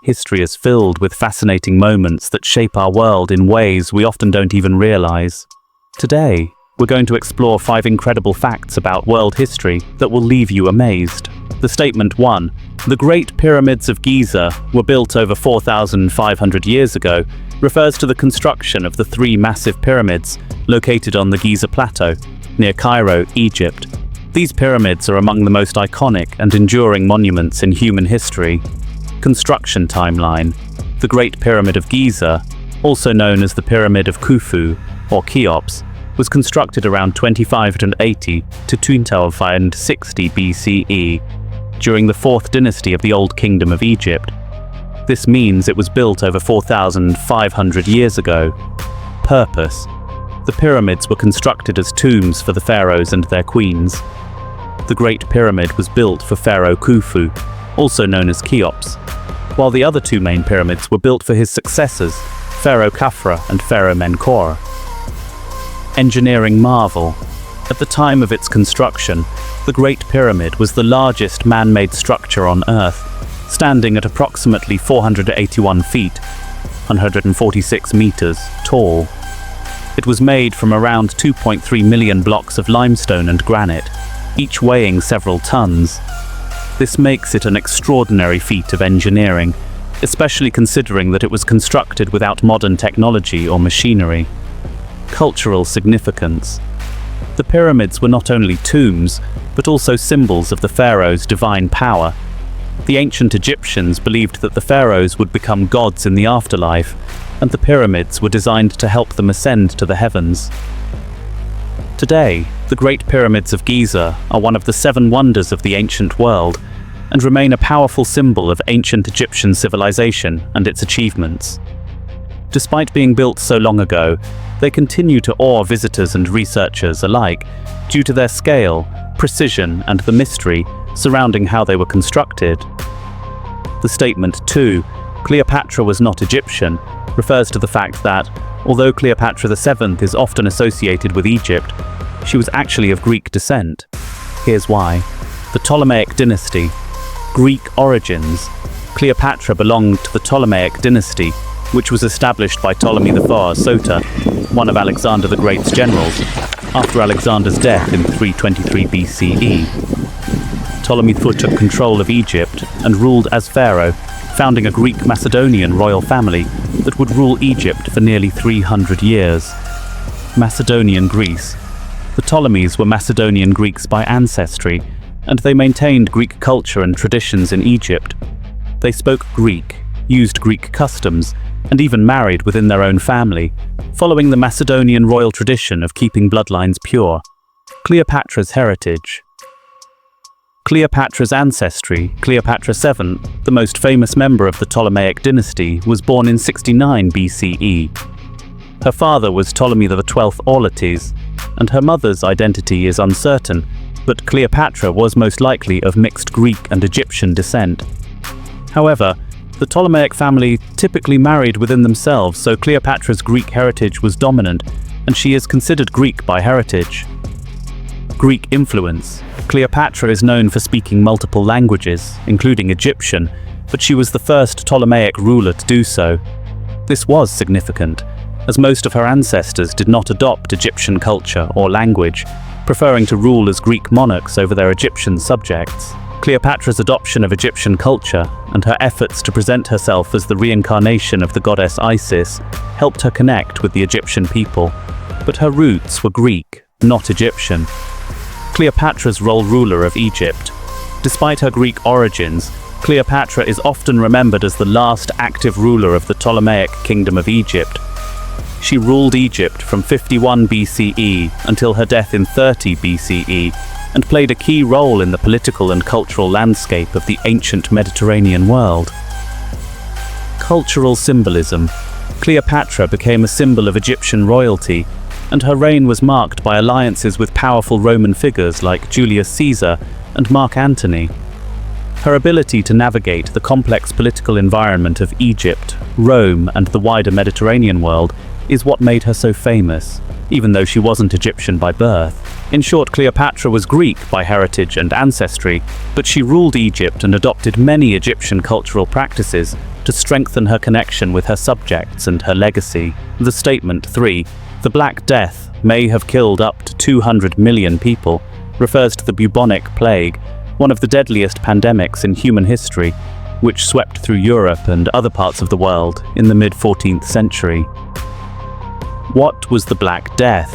History is filled with fascinating moments that shape our world in ways we often don't even realize. Today, we're going to explore 5 incredible facts about world history that will leave you amazed. The statement 1. The Great Pyramids of Giza were built over 4,500 years ago refers to the construction of the 3 massive pyramids located on the Giza Plateau, near Cairo, Egypt. These pyramids are among the most iconic and enduring monuments in human history. Construction timeline. The Great Pyramid of Giza, also known as the Pyramid of Khufu, or Cheops, was constructed around 2580 to 2560 BCE, during the 4th dynasty of the Old Kingdom of Egypt. This means it was built over 4,500 years ago. Purpose. The pyramids were constructed as tombs for the pharaohs and their queens. The Great Pyramid was built for Pharaoh Khufu, also known as Cheops, while the other 2 main pyramids were built for his successors, Pharaoh Khafra and Pharaoh Menkaure. Engineering marvel. At the time of its construction, the Great Pyramid was the largest man-made structure on Earth, standing at approximately 481 feet, 146 meters, tall. It was made from around 2.3 million blocks of limestone and granite, each weighing several tons. This makes it an extraordinary feat of engineering, especially considering that it was constructed without modern technology or machinery. Cultural significance. The pyramids were not only tombs, but also symbols of the pharaoh's divine power. The ancient Egyptians believed that the pharaohs would become gods in the afterlife, and the pyramids were designed to help them ascend to the heavens. Today, the Great Pyramids of Giza are one of the 7 wonders of the ancient world, and remain a powerful symbol of ancient Egyptian civilization and its achievements. Despite being built so long ago, they continue to awe visitors and researchers alike due to their scale, precision, and the mystery surrounding how they were constructed. The statement 2, Cleopatra was not Egyptian, refers to the fact that, although Cleopatra VII is often associated with Egypt, she was actually of Greek descent. Here's why. The Ptolemaic dynasty. Greek origins. Cleopatra belonged to the Ptolemaic dynasty, which was established by Ptolemy IV Sota, one of Alexander the Great's generals, after Alexander's death in 323 BCE. Ptolemy IV took control of Egypt and ruled as pharaoh, founding a Greek Macedonian royal family that would rule Egypt for nearly 300 years. Macedonian Greece. The Ptolemies were Macedonian Greeks by ancestry, and they maintained Greek culture and traditions in Egypt. They spoke Greek, used Greek customs, and even married within their own family, following the Macedonian royal tradition of keeping bloodlines pure. Cleopatra's heritage. Cleopatra's ancestry. Cleopatra VII, the most famous member of the Ptolemaic dynasty, was born in 69 BCE. Her father was Ptolemy XII Auletes, and her mother's identity is uncertain, but Cleopatra was most likely of mixed Greek and Egyptian descent. However, the Ptolemaic family typically married within themselves, so Cleopatra's Greek heritage was dominant, and she is considered Greek by heritage. Greek influence. Cleopatra is known for speaking multiple languages, including Egyptian, but she was the first Ptolemaic ruler to do so. This was significant, as most of her ancestors did not adopt Egyptian culture or language, preferring to rule as Greek monarchs over their Egyptian subjects. Cleopatra's adoption of Egyptian culture and her efforts to present herself as the reincarnation of the goddess Isis helped her connect with the Egyptian people, but her roots were Greek, not Egyptian. Cleopatra's role ruler of Egypt. Despite her Greek origins, Cleopatra is often remembered as the last active ruler of the Ptolemaic Kingdom of Egypt. She ruled Egypt from 51 BCE until her death in 30 BCE, and played a key role in the political and cultural landscape of the ancient Mediterranean world. Cultural symbolism. Cleopatra became a symbol of Egyptian royalty, and her reign was marked by alliances with powerful Roman figures like Julius Caesar and Mark Antony. Her ability to navigate the complex political environment of Egypt, Rome, and the wider Mediterranean world is what made her so famous, even though she wasn't Egyptian by birth. In short, Cleopatra was Greek by heritage and ancestry, but she ruled Egypt and adopted many Egyptian cultural practices, to strengthen her connection with her subjects and her legacy. The statement 3, the Black Death may have killed up to 200 million people, refers to the bubonic plague, one of the deadliest pandemics in human history, which swept through Europe and other parts of the world in the mid-14th century. What was the Black Death?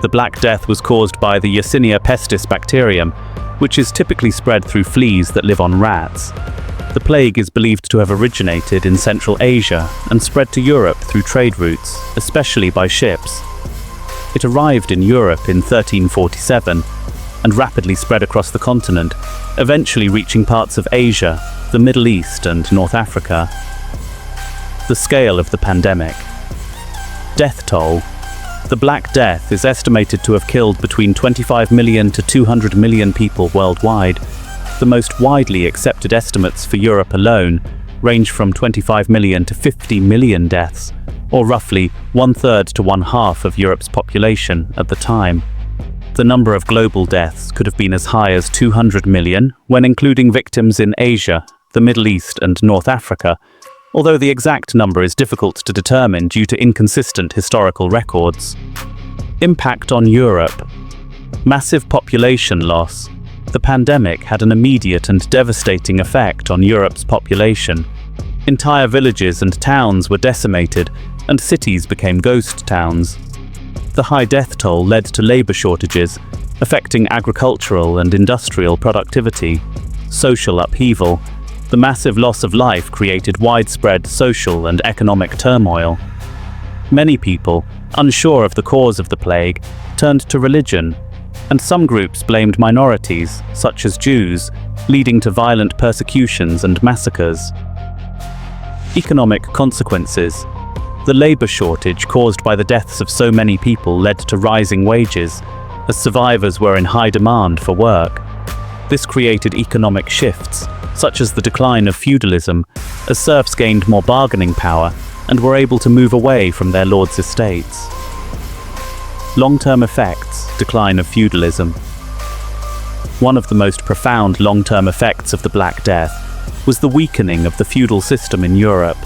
The Black Death was caused by the Yersinia pestis bacterium, which is typically spread through fleas that live on rats. The plague is believed to have originated in Central Asia and spread to Europe through trade routes, especially by ships. It arrived in Europe in 1347 and rapidly spread across the continent, eventually reaching parts of Asia, the Middle East and North Africa. The scale of the pandemic. Death toll. The Black Death is estimated to have killed between 25 million to 200 million people worldwide. The most widely accepted estimates for Europe alone range from 25 million to 50 million deaths, or roughly 1/3 to 1/2 of Europe's population at the time. The number of global deaths could have been as high as 200 million when including victims in Asia, the Middle East and North Africa, although the exact number is difficult to determine due to inconsistent historical records. Impact on Europe. Massive population loss. The pandemic had an immediate and devastating effect on Europe's population. Entire villages and towns were decimated, and cities became ghost towns. The high death toll led to labor shortages, affecting agricultural and industrial productivity. Social upheaval. The massive loss of life created widespread social and economic turmoil. Many people, unsure of the cause of the plague, turned to religion, and some groups blamed minorities, such as Jews, leading to violent persecutions and massacres. Economic consequences. The labor shortage caused by the deaths of so many people led to rising wages, as survivors were in high demand for work. This created economic shifts, such as the decline of feudalism, as serfs gained more bargaining power and were able to move away from their lords' estates. Long-term effects, decline of feudalism. One of the most profound long-term effects of the Black Death was the weakening of the feudal system in Europe.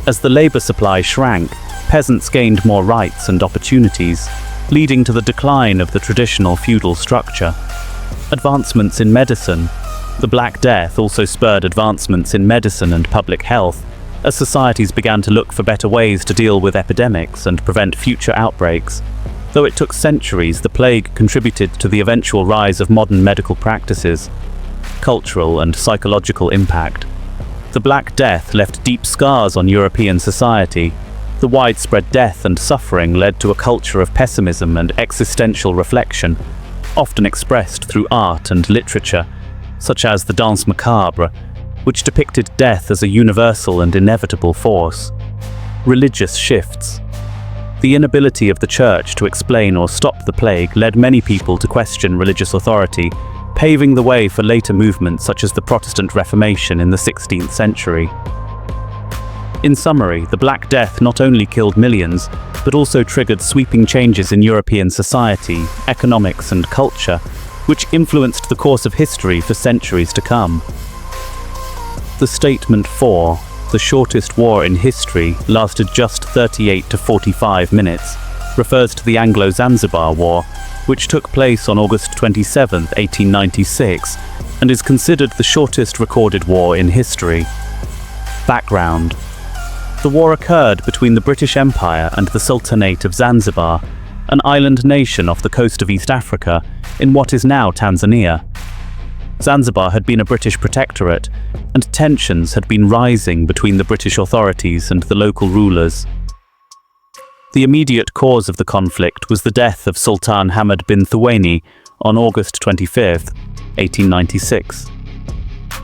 As the labor supply shrank, peasants gained more rights and opportunities, leading to the decline of the traditional feudal structure. Advancements in medicine. The Black Death also spurred advancements in medicine and public health, as societies began to look for better ways to deal with epidemics and prevent future outbreaks. Though it took centuries, the plague contributed to the eventual rise of modern medical practices. Cultural and psychological impact. The Black Death left deep scars on European society. The widespread death and suffering led to a culture of pessimism and existential reflection, often expressed through art and literature, such as the Danse Macabre, which depicted death as a universal and inevitable force. Religious shifts. The inability of the Church to explain or stop the plague led many people to question religious authority, paving the way for later movements such as the Protestant Reformation in the 16th century. In summary, the Black Death not only killed millions, but also triggered sweeping changes in European society, economics and culture, which influenced the course of history for centuries to come. The statement 4, the shortest war in history, lasted just 38 to 45 minutes, refers to the Anglo-Zanzibar War, which took place on August 27, 1896, and is considered the shortest recorded war in history. Background. The war occurred between the British Empire and the Sultanate of Zanzibar, an island nation off the coast of East Africa, in what is now Tanzania. Zanzibar had been a British protectorate, and tensions had been rising between the British authorities and the local rulers. The immediate cause of the conflict was the death of Sultan Hamad bin Thuwaini on August 25, 1896.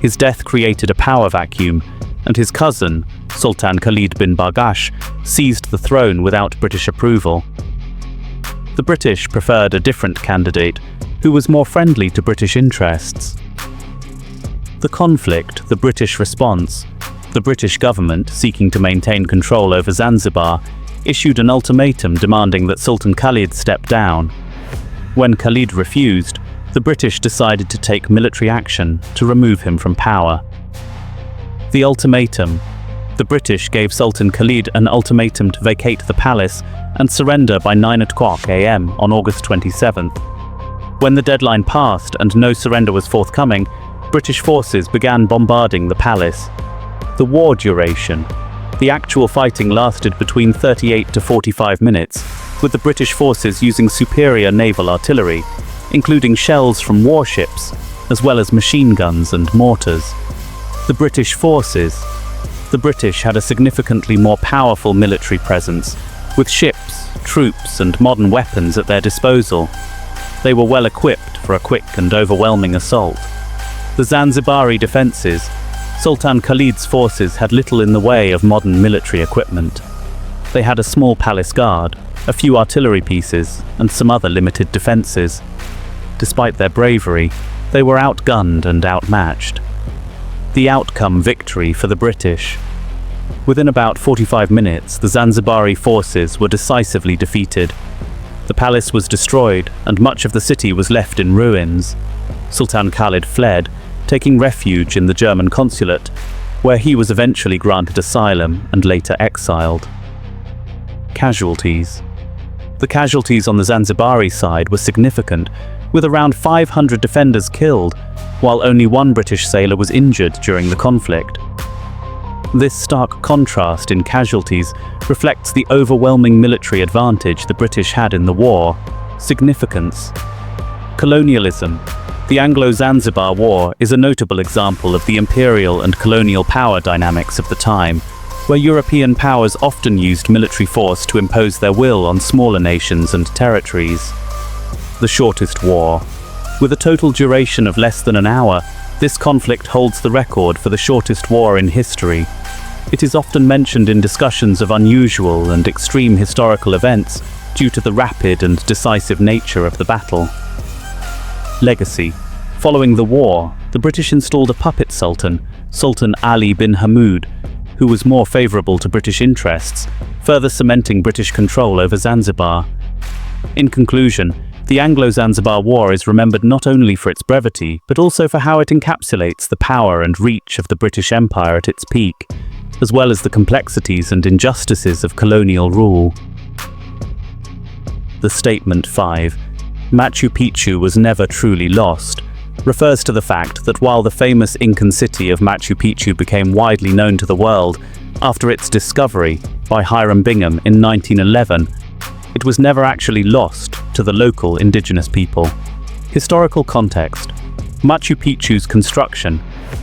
His death created a power vacuum, and his cousin, Sultan Khalid bin Bargash, seized the throne without British approval. The British preferred a different candidate, who was more friendly to British interests. The conflict, the British response. The British government, seeking to maintain control over Zanzibar, issued an ultimatum demanding that Sultan Khalid step down. When Khalid refused, the British decided to take military action to remove him from power. The ultimatum: The British gave Sultan Khalid an ultimatum to vacate the palace and surrender by 9 a.m. on August 27th. When the deadline passed and no surrender was forthcoming, British forces began bombarding the palace. The war duration. The actual fighting lasted between 38 to 45 minutes, with the British forces using superior naval artillery, including shells from warships, as well as machine guns and mortars. The British forces. The British had a significantly more powerful military presence, with ships, troops, and modern weapons at their disposal. They were well equipped for a quick and overwhelming assault. The Zanzibari defences. Sultan Khalid's forces had little in the way of modern military equipment. They had a small palace guard, a few artillery pieces, and some other limited defences. Despite their bravery, they were outgunned and outmatched. The outcome: victory for the British. Within about 45 minutes, the Zanzibari forces were decisively defeated. The palace was destroyed, and much of the city was left in ruins. Sultan Khalid fled, taking refuge in the German consulate, where he was eventually granted asylum and later exiled. Casualties. The casualties on the Zanzibari side were significant, with around 500 defenders killed, while only one British sailor was injured during the conflict. This stark contrast in casualties reflects the overwhelming military advantage the British had in the war. Significance. Colonialism. The Anglo-Zanzibar War is a notable example of the imperial and colonial power dynamics of the time, where European powers often used military force to impose their will on smaller nations and territories. The shortest war. With a total duration of less than an hour, this conflict holds the record for the shortest war in history. It is often mentioned in discussions of unusual and extreme historical events due to the rapid and decisive nature of the battle. Legacy. Following the war, the British installed a puppet sultan, Sultan Ali bin Hamud, who was more favourable to British interests, further cementing British control over Zanzibar. In conclusion, the Anglo-Zanzibar War is remembered not only for its brevity, but also for how it encapsulates the power and reach of the British Empire at its peak, as well as the complexities and injustices of colonial rule. The Statement 5. Machu Picchu was never truly lost, refers to the fact that while the famous Incan city of Machu Picchu became widely known to the world after its discovery by Hiram Bingham in 1911, it was never actually lost to the local indigenous people. Historical context. Machu Picchu's construction.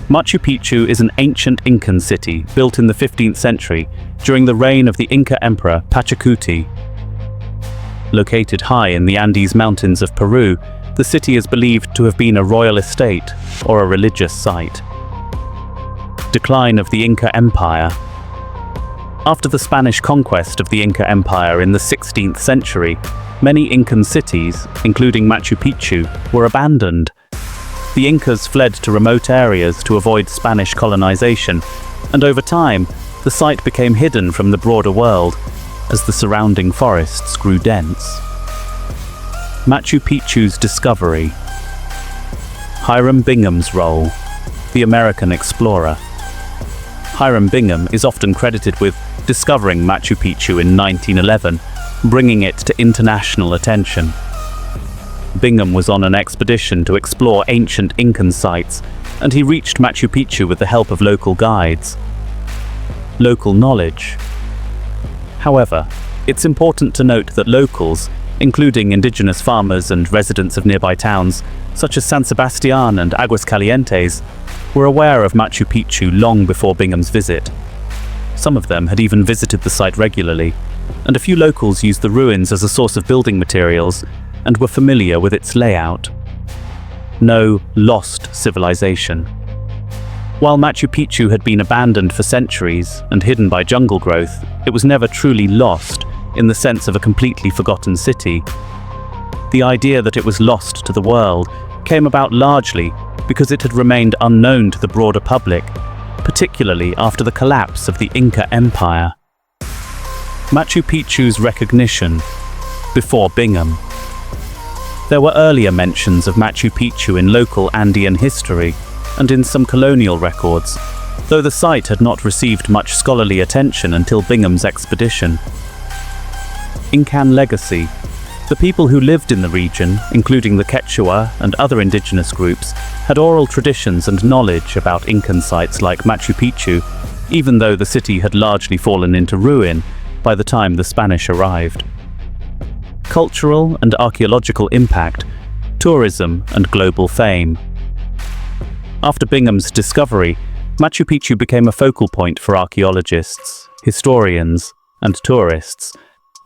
Machu Picchu is an ancient Incan city built in the 15th century during the reign of the Inca Emperor Pachacuti. Located high in the Andes Mountains of Peru, the city is believed to have been a royal estate or a religious site. Decline of the Inca Empire. After the Spanish conquest of the Inca Empire in the 16th century, many Incan cities, including Machu Picchu, were abandoned. The Incas fled to remote areas to avoid Spanish colonization, and over time, the site became hidden from the broader world as the surrounding forests grew dense. Machu Picchu's discovery. Hiram Bingham's role. The American explorer. Hiram Bingham is often credited with discovering Machu Picchu in 1911, bringing it to international attention. Bingham was on an expedition to explore ancient Incan sites, and he reached Machu Picchu with the help of local guides. Local knowledge. However, it's important to note that locals, including indigenous farmers and residents of nearby towns, such as San Sebastián and Aguascalientes, were aware of Machu Picchu long before Bingham's visit. Some of them had even visited the site regularly, and a few locals used the ruins as a source of building materials and were familiar with its layout. No lost civilization. While Machu Picchu had been abandoned for centuries and hidden by jungle growth, it was never truly lost in the sense of a completely forgotten city. The idea that it was lost to the world came about largely because it had remained unknown to the broader public, particularly after the collapse of the Inca Empire. Machu Picchu's recognition before Bingham. There were earlier mentions of Machu Picchu in local Andean history and in some colonial records, though the site had not received much scholarly attention until Bingham's expedition. Incan legacy. The people who lived in the region, including the Quechua and other indigenous groups, had oral traditions and knowledge about Incan sites like Machu Picchu, even though the city had largely fallen into ruin by the time the Spanish arrived. Cultural and archaeological impact, tourism and global fame. After Bingham's discovery, Machu Picchu became a focal point for archaeologists, historians, and tourists,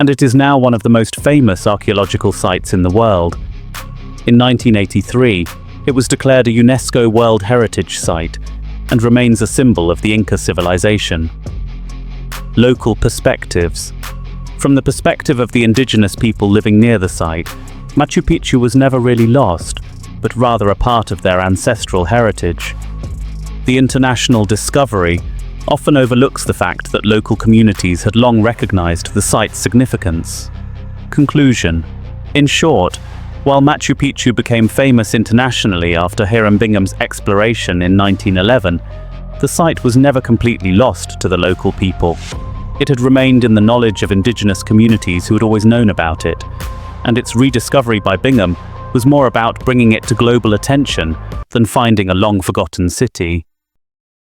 and it is now one of the most famous archaeological sites in the world. In 1983, it was declared a UNESCO World Heritage Site and remains a symbol of the Inca civilization. Local perspectives. From the perspective of the indigenous people living near the site, Machu Picchu was never really lost, but rather a part of their ancestral heritage. The international discovery often overlooks the fact that local communities had long recognized the site's significance. Conclusion. In short, while Machu Picchu became famous internationally after Hiram Bingham's exploration in 1911, the site was never completely lost to the local people. It had remained in the knowledge of indigenous communities who had always known about it, and its rediscovery by Bingham was more about bringing it to global attention than finding a long-forgotten city.